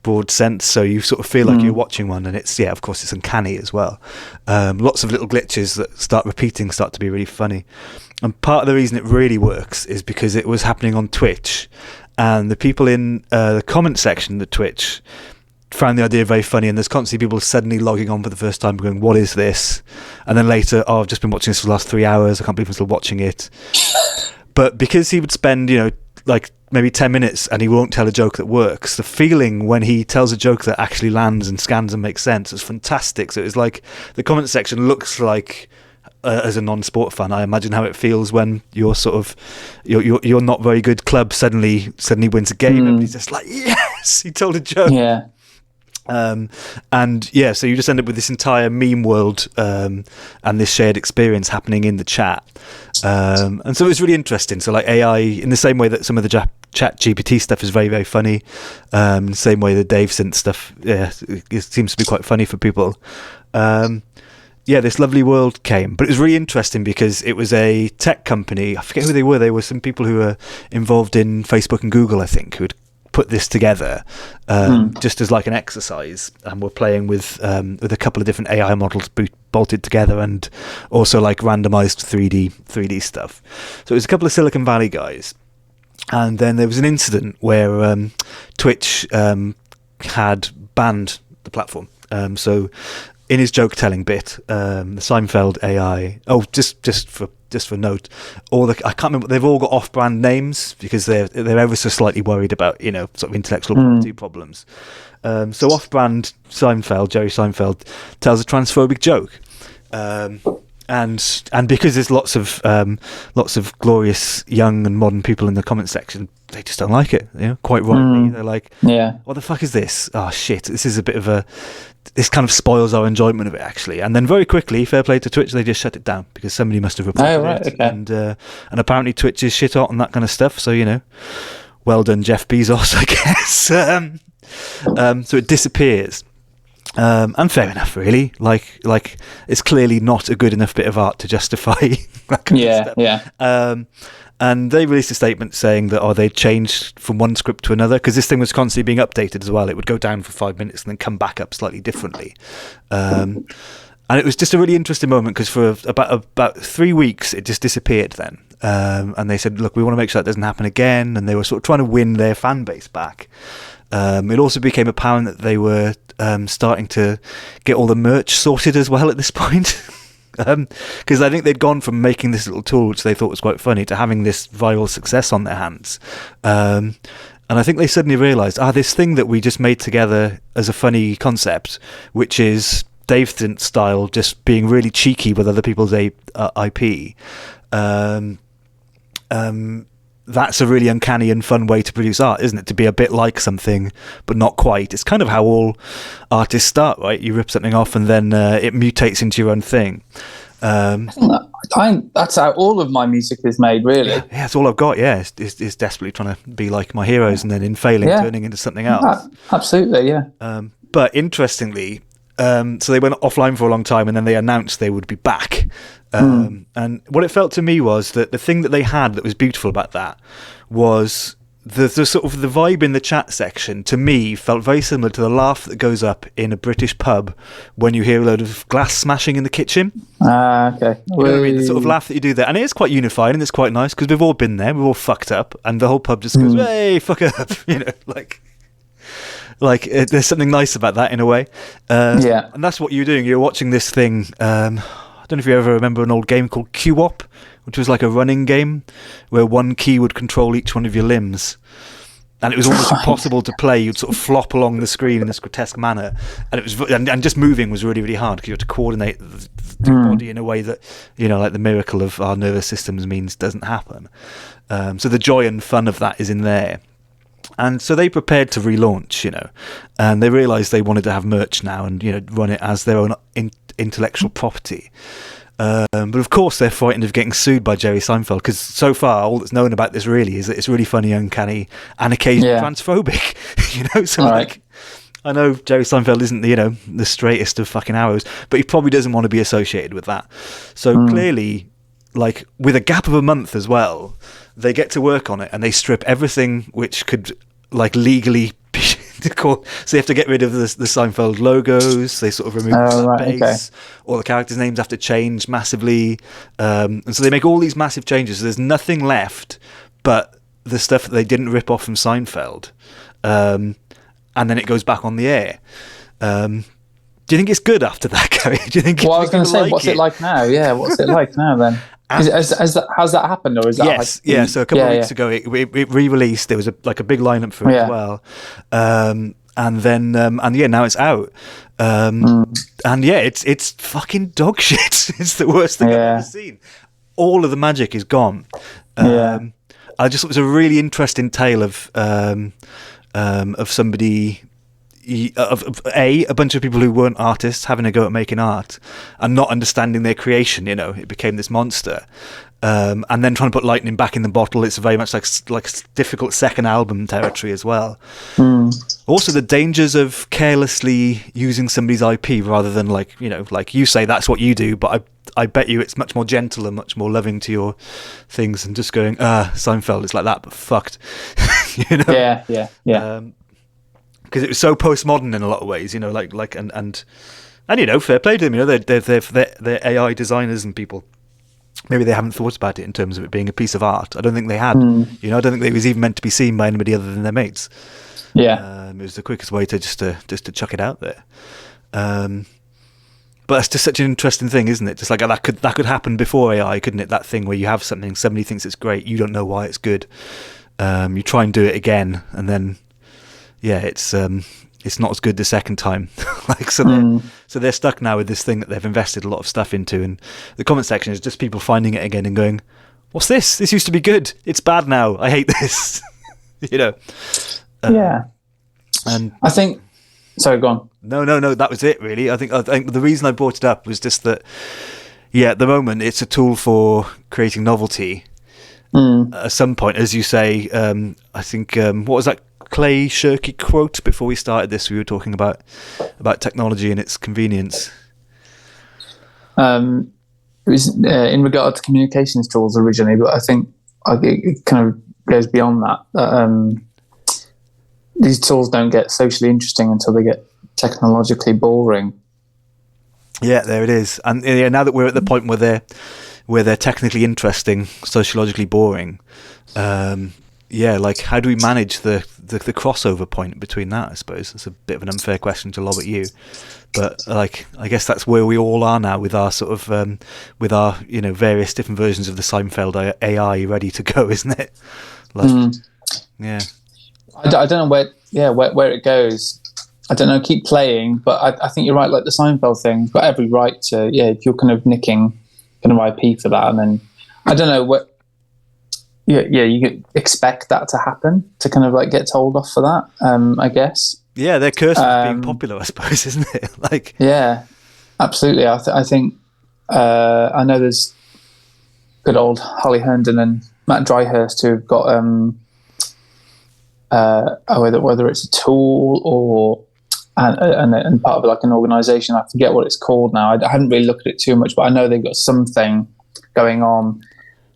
broad sense, so you sort of feel like you're watching one, and it's, of course, it's uncanny as well. Lots of little glitches that start to be really funny. And part of the reason it really works is because it was happening on Twitch, and the people in the comment section at Twitch found the idea very funny, and there's constantly people suddenly logging on for the first time going, what is this? And then later, I've just been watching this for the last 3 hours, I can't believe I'm still watching it. But because he would spend, like maybe 10 minutes and he won't tell a joke that works, the feeling when he tells a joke that actually lands and scans and makes sense is fantastic. So it's like the comment section looks like, as a non-sport fan, I imagine how it feels when your sort of your not very good club suddenly wins a game, and he's just like, yes, he told a joke. And yeah, so you just end up with this entire meme world and this shared experience happening in the chat. And so it was really interesting. So like AI, in the same way that some of the chat GPT stuff is very, very funny, same way the DAVESYNTH stuff it seems to be quite funny for people. Yeah, this lovely world came, but it was really interesting because it was a tech company. I forget who they were. They were some people who were involved in Facebook and Google, I think, who had put this together just as like an exercise, and we're playing with a couple of different AI models bolted together, and also like randomized 3D stuff. So it was a couple of Silicon Valley guys, and then there was an incident where Twitch had banned the platform. So in his joke telling bit, the seinfeldAI. Oh, just for note, I can't remember. They've all got off-brand names because they're ever so slightly worried about sort of intellectual property problems. So off-brand Jerry Seinfeld tells a transphobic joke, and because there's lots of glorious young and modern people in the comment section, they just don't like it. Quite rightly, they're like, "What the fuck is this? Oh shit! This is a bit of this kind of spoils our enjoyment of it, actually." And then very quickly, fair play to Twitch, they just shut it down because somebody must have reported it. Okay. And apparently Twitch is shit hot on that kind of stuff. So well done, Jeff Bezos, I guess. So it disappears. And fair enough, really. Like it's clearly not a good enough bit of art to justify that kind of stuff. Yeah. And they released a statement saying that they changed from one script to another, because this thing was constantly being updated as well. It would go down for 5 minutes and then come back up slightly differently. And it was just a really interesting moment because for about 3 weeks it just disappeared then. And they said, look, we want to make sure that doesn't happen again. And they were sort of trying to win their fan base back. It also became apparent that they were starting to get all the merch sorted as well at this point. Because I think they'd gone from making this little tool, which they thought was quite funny, to having this viral success on their hands. And I think they suddenly realised, this thing that we just made together as a funny concept, which is DAVESYNTH style, just being really cheeky with other people's IP, that's a really uncanny and fun way to produce art, isn't it? To be a bit like something, but not quite. It's kind of how all artists start, right? You rip something off and then it mutates into your own thing. That's how all of my music is made, really. Yeah, that's all I've got, is desperately trying to be like my heroes and then in failing, turning into something else. Absolutely, yeah. But interestingly, so they went offline for a long time and then they announced they would be back. And what it felt to me was that the thing that they had that was beautiful about that was the sort of the vibe in the chat section, to me, felt very similar to the laugh that goes up in a British pub when you hear a load of glass smashing in the kitchen. Okay. You know what I mean? The sort of laugh that you do there. And it is quite unified and it's quite nice because we've all been there, we've all fucked up, and the whole pub just goes, hey, fuck up, like there's something nice about that in a way. And that's what you're doing. You're watching this thing. I don't know if you ever remember an old game called Q-Wop, which was like a running game where one key would control each one of your limbs. And it was almost impossible to play. You'd sort of flop along the screen in this grotesque manner. And it was, and just moving was really, really hard because you had to coordinate the body in a way that, like the miracle of our nervous systems means doesn't happen. So the joy and fun of that is in there. And so they prepared to relaunch, and they realised they wanted to have merch now and, run it as their own intellectual property. But of course they're frightened of getting sued by Jerry Seinfeld, because so far all that's known about this really is that it's really funny, uncanny, and occasionally transphobic. So I know Jerry Seinfeld isn't the straightest of fucking arrows, but he probably doesn't want to be associated with that. So clearly, like with a gap of a month as well, they get to work on it and they strip everything which could legally be called. So they have to get rid of the Seinfeld logos. They sort of remove the base. All the characters' names have to change massively. And so they make all these massive changes. So there's nothing left but the stuff that they didn't rip off from Seinfeld. And then it goes back on the air. Do you think it's good after that, Gary? Do you think? Well, I was going to say, what's it like now? Yeah, what's it like now then? Has that happened, or is that? Yes, So a couple of weeks ago, it re-released. There was a big lineup for it as well, and then now it's out, and it's fucking dog shit. It's the worst thing I've ever seen. All of the magic is gone. I just thought it was a really interesting tale of somebody, of a bunch of people who weren't artists having a go at making art and not understanding their creation. You know, it became this monster. And then trying to put lightning back in the bottle, it's very much like difficult second album territory as well. Also, the dangers of carelessly using somebody's IP rather than like you say that's what you do, but I bet you it's much more gentle and much more loving to your things and just going, Seinfeld, it's like that, but fucked. You know? Yeah. Because it was so postmodern in a lot of ways, you know, and you know, fair play to them, you know, they're AI designers and people. Maybe they haven't thought about it in terms of it being a piece of art. I don't think they had. You know, I don't think it was even meant to be seen by anybody other than their mates. Yeah. It was the quickest way to just to chuck it out there. But that's just such an interesting thing, isn't it? Just like that could happen before AI, couldn't it? That thing where you have something, somebody thinks it's great, you don't know why it's good. You try and do it again, and then it's not as good the second time. So they're stuck now with this thing that they've invested a lot of stuff into, and the comment section is just people finding it again and going, "What's this? This used to be good. It's bad now. I hate this." You know. And I think. Sorry, go on. No. That was it, really. I think the reason I brought it up was just that. Yeah, at the moment it's a tool for creating novelty. At some point, as you say, I think what was that Clay Shirky quote before we started this? We were talking about technology and its convenience. It was in regard to communications tools originally, but I think it kind of goes beyond that. These tools don't get socially interesting until they get technologically boring. Yeah, there it is. And now that we're at the point where they're technically interesting, sociologically boring. Like how do we manage the crossover point between that? I suppose it's a bit of an unfair question to lob at you, but like I guess that's where we all are now with our sort of with our various different versions of the Seinfeld AI ready to go, isn't it? Yeah. I don't know where it goes. I don't know. Keep playing, but I think you're right. Like the Seinfeld thing, you've got every right to. Yeah, if you're kind of nicking kind of IP for that, and then I don't know what. Yeah, you could expect that to happen to kind of like get told off for that. I guess. Yeah, they're cursed with being popular, I suppose, isn't it? Like. Yeah, absolutely. I think I know there's good old Holly Herndon and Matt Dryhurst who've got whether it's a tool or and part of like an organisation. I forget what it's called now. I haven't really looked at it too much, but I know they've got something going on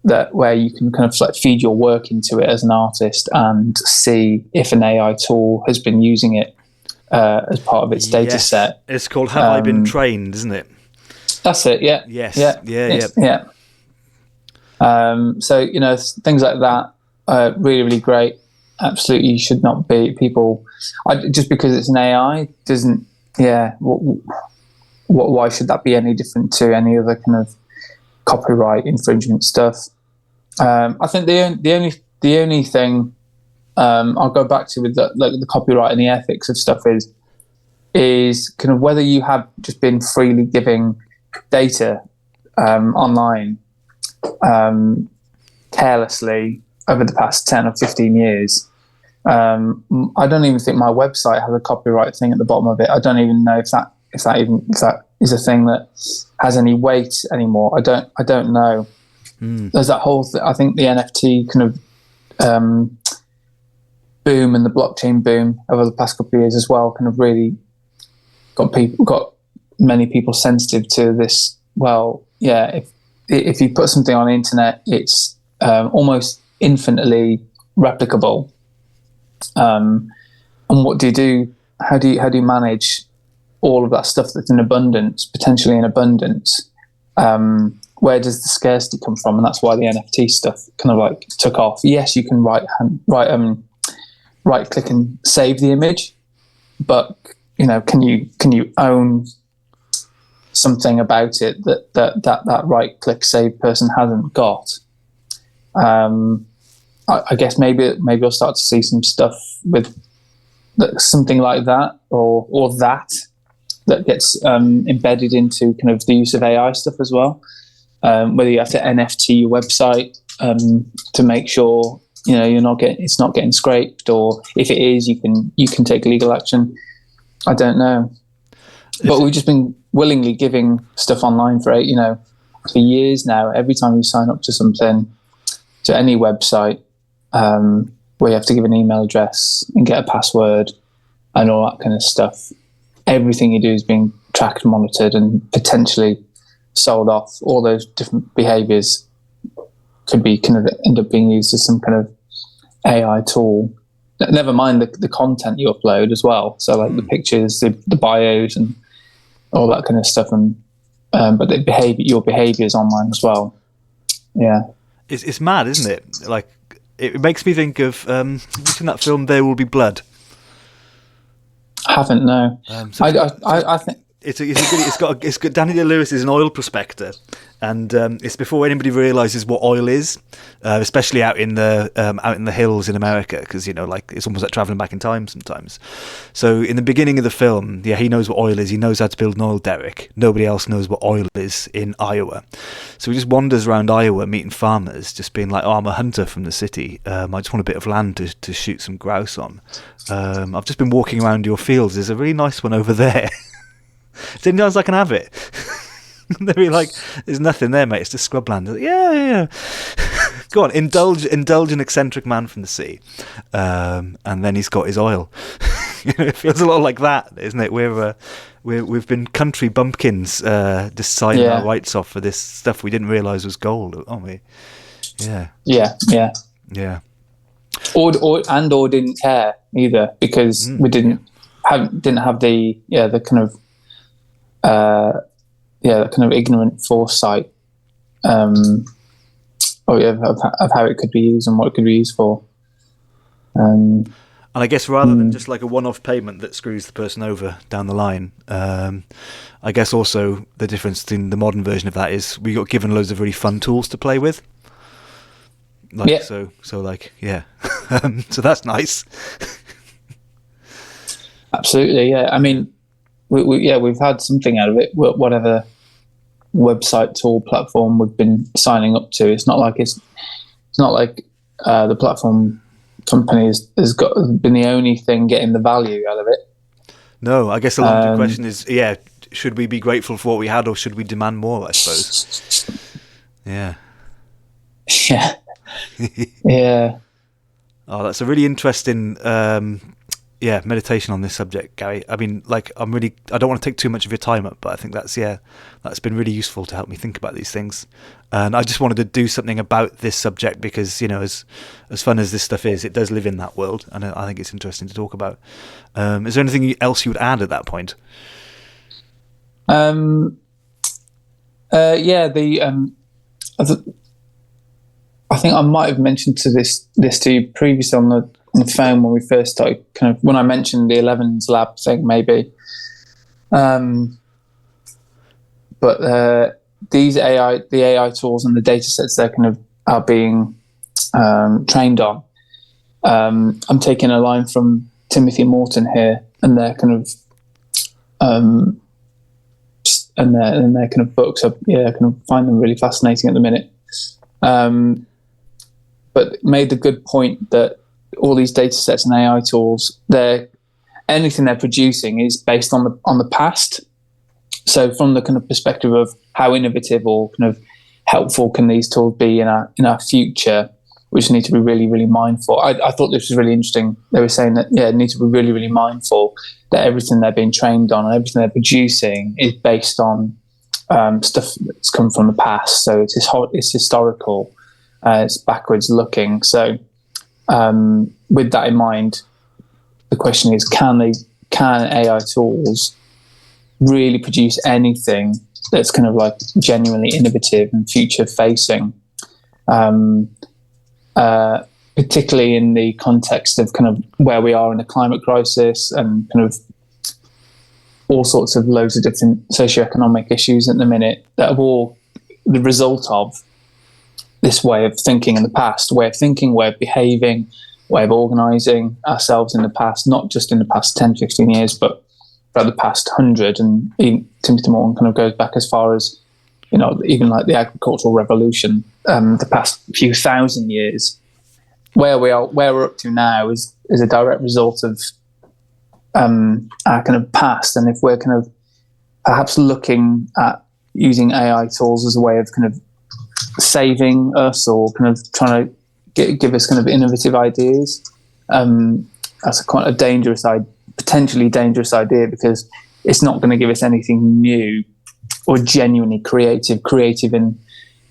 that where you can kind of like feed your work into it as an artist and see if an AI tool has been using it as part of its data set. It's called Have I Been Trained, isn't it? That's it. Yeah. Yes. Yeah. So things like that are really, really great. Absolutely should not be people. Just because it's an AI doesn't. Yeah. Why should that be any different to any other kind of copyright infringement stuff? I think the only thing I'll go back to with the copyright and the ethics of stuff is kind of whether you have just been freely giving data online carelessly over the past 10 or 15 years. I don't even think my website has a copyright thing at the bottom of it. I don't even know if that is a thing that has any weight anymore. I don't know. There's that whole I think the NFT kind of boom and the blockchain boom over the past couple of years as well kind of really got many people sensitive to this. Well, yeah, if you put something on the internet, it's almost infinitely replicable. And what do you do? How do you manage all of that stuff that's in abundance, potentially in abundance? Where does the scarcity come from? And that's why the NFT stuff kind of like took off. Yes, you can right click and save the image, but can you own something about it that right click save person hasn't got? I guess maybe we'll start to see some stuff with something like that or that gets embedded into kind of the use of AI stuff as well. Whether you have to NFT your website to make sure it's not getting scraped, or if it is, you can take legal action. I don't know. But we've just been willingly giving stuff online for years now. Every time you sign up to something, to any website, where you have to give an email address and get a password and all that kind of stuff, everything you do is being tracked, monitored, and potentially sold off. All those different behaviours could be kind of end up being used as some kind of AI tool. Never mind the content you upload as well. So like the pictures, the bios, and all that kind of stuff, and but your behaviours online as well. Yeah, it's mad, isn't it? Like it makes me think of have you seen that film There Will Be Blood? I haven't, no. I think it's got Danny DeLewis is an oil prospector, and it's before anybody realizes what oil is, especially out in the hills in America, because like it's almost like traveling back in time sometimes. So in the beginning of the film, he knows what oil is. He knows how to build an oil derrick. Nobody else knows what oil is in Iowa, so he just wanders around Iowa meeting farmers, just being like, "Oh, I'm a hunter from the city. I just want a bit of land to shoot some grouse on. I've just been walking around your fields. There's a really nice one over there." Sometimes I can have it. They'd be like, "There's nothing there, mate. It's just scrubland." Like, yeah. Go on, indulge an eccentric man from the sea, and then he's got his oil. It feels a lot like that, isn't it? We've been country bumpkins, just signing our rights off for this stuff we didn't realise was gold, aren't we? Yeah. Or didn't care either, because we didn't have the kind of the kind of ignorant foresight of how it could be used and what it could be used for. And I guess rather than just like a one-off payment that screws the person over down the line, I guess also the difference in the modern version of that is we got given loads of really fun tools to play with. So that's nice. Absolutely, yeah. I mean, we've had something out of it. Whatever website tool platform we've been signing up to, it's not like the platform company has been the only thing getting the value out of it. No, I guess the longer question is, should we be grateful for what we had, or should we demand more? I suppose. Yeah. Yeah. Oh, that's a really interesting meditation on this subject, Gary. I mean, like, I don't want to take too much of your time up, but I think that's been really useful to help me think about these things. And I just wanted to do something about this subject because, as fun as this stuff is, it does live in that world, and I think it's interesting to talk about. Is there anything else you would add at that point? I think I might have mentioned this to you previously on the phone when we first started, kind of when I mentioned the 11's lab thing, maybe. But the AI tools and the data sets they're kind of are being trained on. I'm taking a line from Timothy Morton here, and their kind of and their kind of books. I kind of find them really fascinating at the minute. But made the good point that all these data sets and AI tools, anything they're producing is based on the past. So from the kind of perspective of how innovative or kind of helpful can these tools be in our future, we just need to be really, really mindful. I thought this was really interesting. They were saying that, need to be really, really mindful that everything they're being trained on and everything they're producing is based on stuff that's come from the past. So it's historical. It's backwards looking. So with that in mind, the question is, can AI tools really produce anything that's kind of like genuinely innovative and future facing, particularly in the context of kind of where we are in the climate crisis and kind of all sorts of loads of different socioeconomic issues at the minute that are all the result of this way of thinking in the past, way of thinking, way of behaving, way of organising ourselves in the past, not just in the past 10, 15 years, but for the past 100. And even Timothy Morton kind of goes back as far as, even like the agricultural revolution, the past few thousand years. Where we're up to now is a direct result of our kind of past, and if we're kind of perhaps looking at using AI tools as a way of kind of saving us or kind of trying to give us kind of innovative ideas, that's quite a dangerous, potentially dangerous idea, because it's not going to give us anything new or genuinely creative in,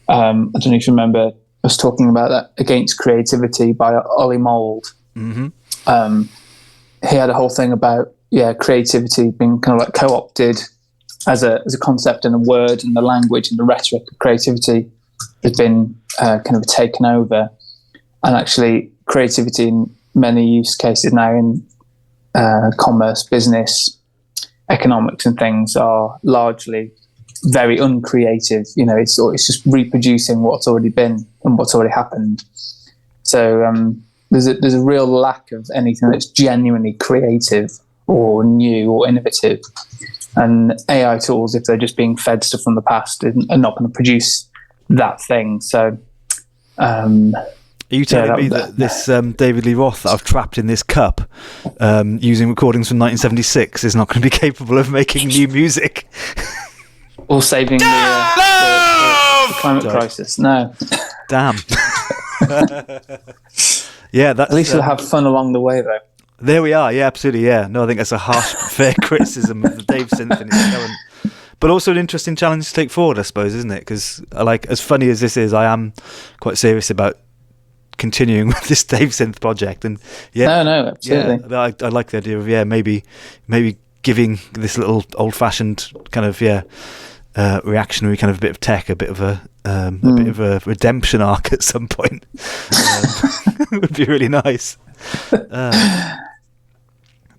I don't know if you remember us talking about that Against Creativity by Ollie Mould. Mm-hmm. He had a whole thing about creativity being kind of like co-opted as a concept, and a word, and the language and the rhetoric of creativity has been kind of taken over. And actually creativity in many use cases now in commerce, business, economics and things are largely very uncreative. You know, it's just reproducing what's already been and what's already happened. So there's a real lack of anything that's genuinely creative or new or innovative. And AI tools, if they're just being fed stuff from the past, are not going to produce that thing. So are you telling me that this David Lee Roth that I've trapped in this cup using recordings from 1976 is not going to be capable of making new music? Or saving the climate crisis? No. Damn. Yeah, that's, at least you'll have fun along the way, though. There we are. Yeah, absolutely. Yeah, no, I think that's a harsh, fair criticism of the DAVESYNTH in its current, but also an interesting challenge to take forward, I suppose, isn't it? Because as funny as this is, I am quite serious about continuing with this DAVESYNTH project. And no, absolutely. Yeah, I like the idea of maybe giving this little old-fashioned kind of reactionary kind of bit of tech a bit of a bit of a redemption arc at some point. Would be really nice.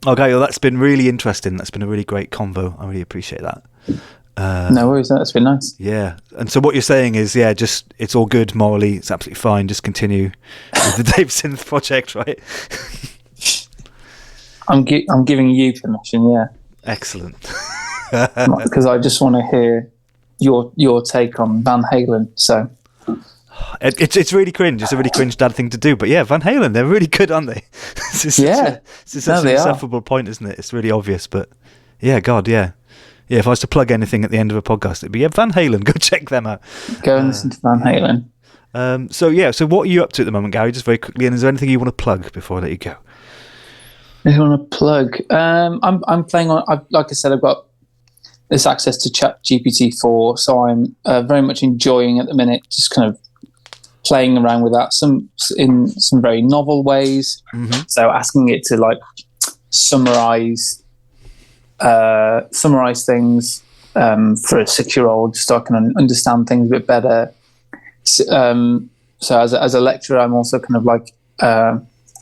Okay, well, that's been really interesting. That's been a really great convo. I really appreciate that. No worries, that's been nice. Yeah, and so what you're saying is, just it's all good morally. It's absolutely fine. Just continue with the DAVESYNTH project, right? I'm giving you permission. Yeah. Excellent. Because I just want to hear your take on Van Halen. So. It's really cringe. It's a really cringe dad thing to do, but Van Halen, they're really good, aren't they? It's such an insufferable point, isn't it? It's really obvious, but God, if I was to plug anything at the end of a podcast, it'd be Van Halen. Go check them out. Go and listen to Van Halen. So what are you up to at the moment, Gary? Just very quickly, and is there anything you want to plug before I let you go? If you want to plug, I'm playing on. Like I said, I've got this access to ChatGPT-4, so I'm very much enjoying at the minute, just kind of playing around with that in some very novel ways. Mm-hmm. So asking it to like summarize things for a 6-year-old, just so I can understand things a bit better. So as a lecturer, I'm also kind of like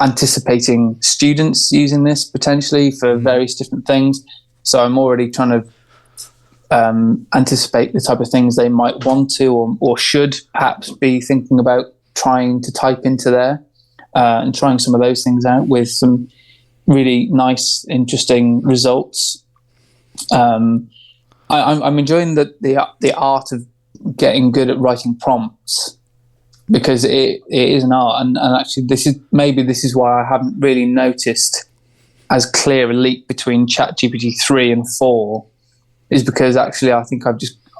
anticipating students using this potentially for various different things. So I'm already trying to anticipate the type of things they might want to or should perhaps be thinking about trying to type into there, and trying some of those things out with some really nice, interesting results. I'm enjoying the art of getting good at writing prompts, because it is an art, and actually this is why I haven't really noticed as clear a leap between ChatGPT 3 and 4. Is because actually I think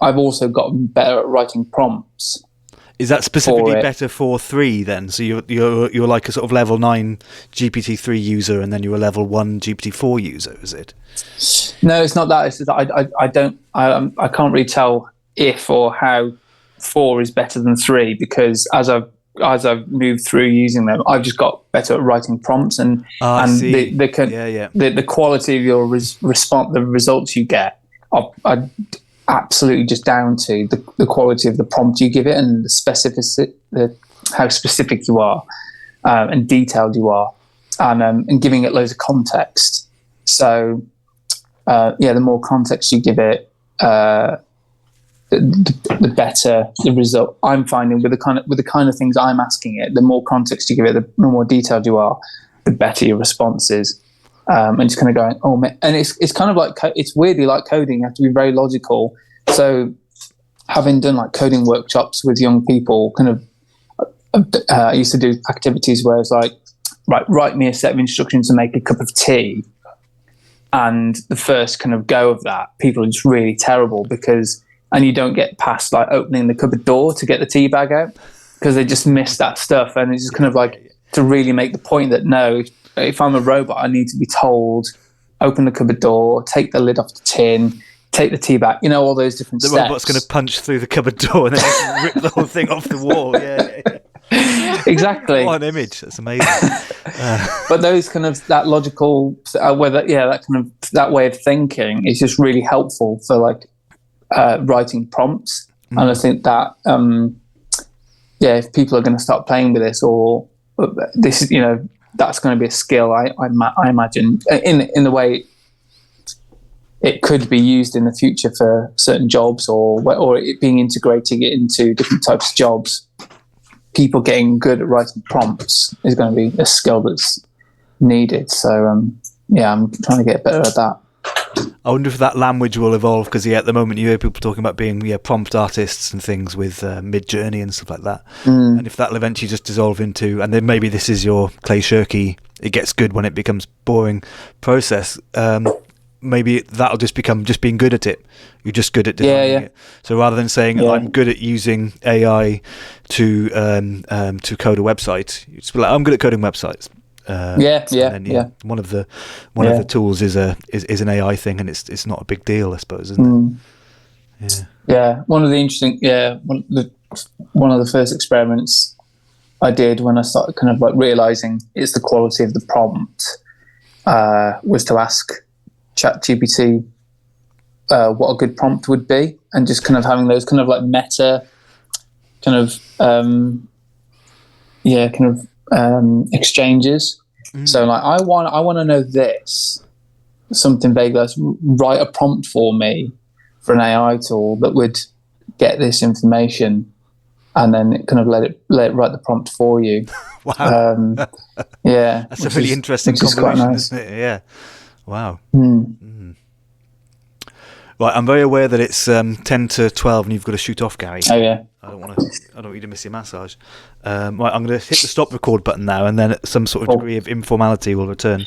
I've also gotten better at writing prompts. Is that specifically better for 3 then? So you're like a sort of level 9 GPT-3 user, and then you're a level 1 GPT-4 user, is it? No, it's not that. It's that I can't really tell if or how 4 is better than 3, because as I've moved through using them, I've just got better at writing prompts, and the quality of your response, the results you get, are absolutely just down to the quality of the prompt you give it, and the specificity, how specific you are, and detailed you are, and giving it loads of context. So, the more context you give it, the better the result. I'm finding with the kind of things I'm asking it, the more context you give it, the more detailed you are, the better your response is. And just kind of going, oh man, and it's kind of like, it's weirdly like coding. You have to be very logical. So having done like coding workshops with young people, kind of I used to do activities where it's like, right, write me a set of instructions to make a cup of tea. And the first kind of go of that, people are just really terrible and you don't get past like opening the cupboard door to get the tea bag out because they just miss that stuff. And it's just kind of like to really make the point that no, if I'm a robot, I need to be told, open the cupboard door, take the lid off the tin, take the tea bag, all those different steps. The robot's going to punch through the cupboard door and then rip the whole thing off the wall. Yeah. Exactly. What an image! That's amazing. But those kind of that logical, that way of thinking is just really helpful for like writing prompts. And I think that if people are going to start playing with this, or this is that's going to be a skill. I imagine in the way it could be used in the future for certain jobs, or it being integrating it into different types of jobs. People getting good at writing prompts is going to be a skill that's needed. So, I'm trying to get better at that. I wonder if that language will evolve, because at the moment you hear people talking about being prompt artists and things with Mid-Journey and stuff like that. And if that'll eventually just dissolve into, and then maybe this is your Clay Shirky, it gets good when it becomes boring process. Maybe that'll just become just being good at it. You're just good at designing it. So rather than saying I'm good at using AI to code a website, you just be like, I'm good at coding websites. One of the tools is an AI thing, and it's not a big deal, I suppose, isn't it? One of the interesting one of the first experiments I did when I started kind of like realizing it's the quality of the prompt was to ask ChatGPT what a good prompt would be, and just kind of having those kind of like meta kind of exchanges. So like I want to know this, something vague, like write a prompt for me for an AI tool that would get this information, and then it kind of let it write the prompt for you. Wow. That's a really interesting combination, nice. Isn't it? Yeah. Wow. Right, I'm very aware that it's 10 to 12 and you've got to shoot off, Gary. Oh yeah. I don't want you to miss your massage. Right, I'm going to hit the stop record button now, and then some sort of degree of informality will return.